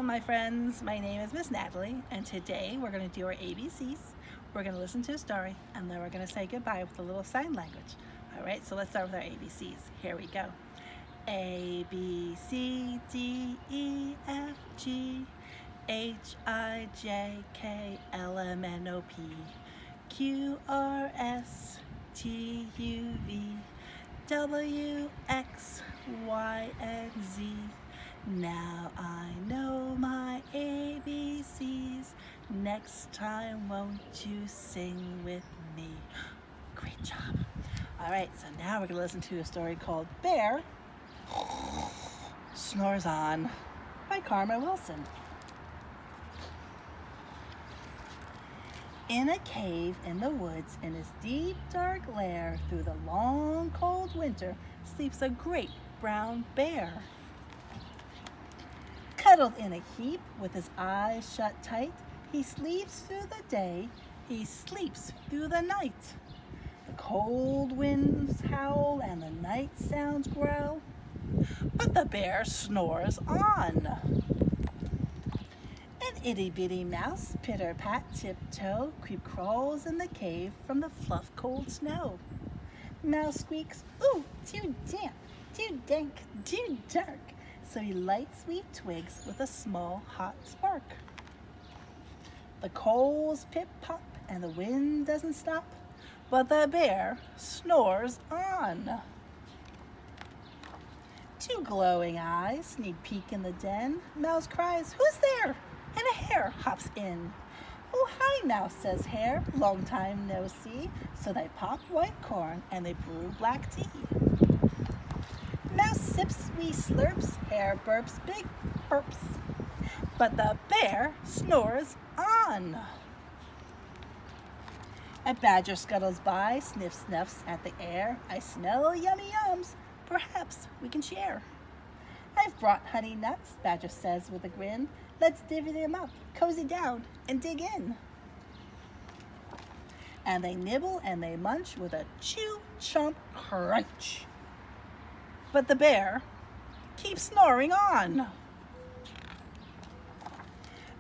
Welcome, my friends. My name is Miss Natalie, and today we're going to do our ABCs. We're going to listen to a story, and then we're going to say goodbye with a little sign language. All right, so let's start with our ABCs. Here we go. A, B, C, D, E, F, G, H, I, J, K, L, M, N, O, P, Q, R, S, T, U, V, W, X, Y, and Z. Now I know my ABCs. Next time, won't you sing with me? Great job. All right, so now we're going to listen to a story called Bear Snores On by Carmen Wilson. In a cave in the woods, in his deep, dark lair, through the long, cold winter, sleeps a great brown bear. Cuddled in a heap with his eyes shut tight, he sleeps through the day, he sleeps through the night. The cold winds howl and the night sounds growl, but the bear snores on. An itty-bitty mouse, pitter-pat, tiptoe, creep crawls in the cave from the fluff cold snow. Mouse squeaks, "Ooh, too damp, too dank, too dark." So he lights sweet twigs with a small hot spark. The coals pip-pop and the wind doesn't stop, but the bear snores on. Two glowing eyes sneak peek in the den. Mouse cries, "Who's there?" And a hare hops in. "Oh, hi, Mouse," says Hare, "long time no see." So they pop white corn and they brew black tea. Mouse sips wee slurps, Hare burps big burps, but the bear snores on. A badger scuttles by, sniff snuffs at the air. "I smell yummy yums, perhaps we can share." "I've brought honey nuts," Badger says with a grin. "Let's divvy them up, cozy down, and dig in." And they nibble and they munch with a chew, chomp, crunch. But the bear keeps snoring on.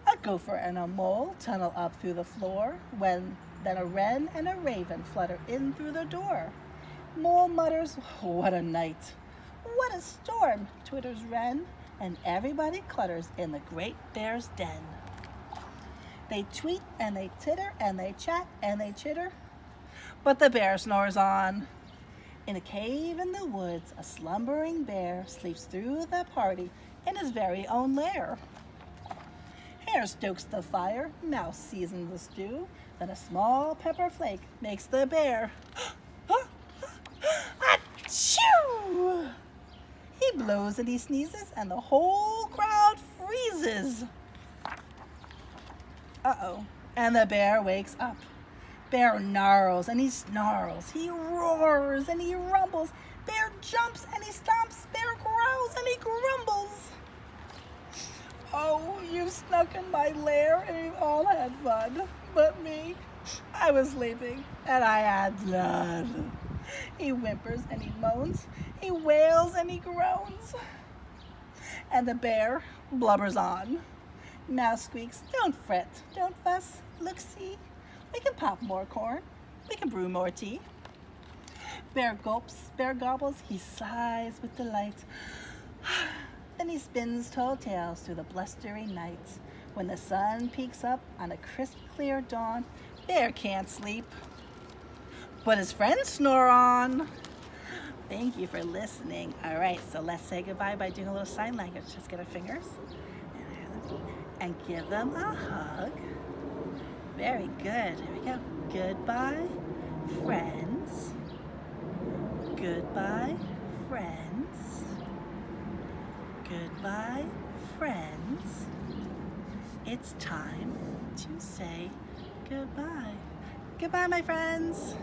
A gopher and a mole tunnel up through the floor, then a wren and a raven flutter in through the door. Mole mutters, "What a night! What a storm!" twitters wren, and everybody clutters in the great bear's den. They tweet and they titter and they chat and they chitter, but the bear snores on. In a cave in the woods, a slumbering bear sleeps through the party in his very own lair. Hare stokes the fire, Mouse seasons the stew, then a small pepper flake makes the bear achoo! He blows and he sneezes, and the whole crowd freezes. Uh-oh, and the bear wakes up. Bear gnarls and he snarls, he roars and he rumbles. Bear jumps and he stomps, bear growls and he grumbles. "Oh, you've snuck in my lair and you've all had fun, but me, I was sleeping and I had none." He whimpers and he moans, he wails and he groans. And the bear blubbers on. Mouse squeaks, "Don't fret, don't fuss, look, see. We can pop more corn, we can brew more tea." Bear gulps, bear gobbles, he sighs with delight. Then he spins tall tales through the blustery night. When the sun peeks up on a crisp, clear dawn, Bear can't sleep, but his friends snore on. Thank you for listening. All right, so let's say goodbye by doing a little sign language. Just get our fingers and give them a hug. Very good. Here we go. Goodbye, friends. Goodbye, friends. Goodbye, friends. It's time to say goodbye. Goodbye, my friends.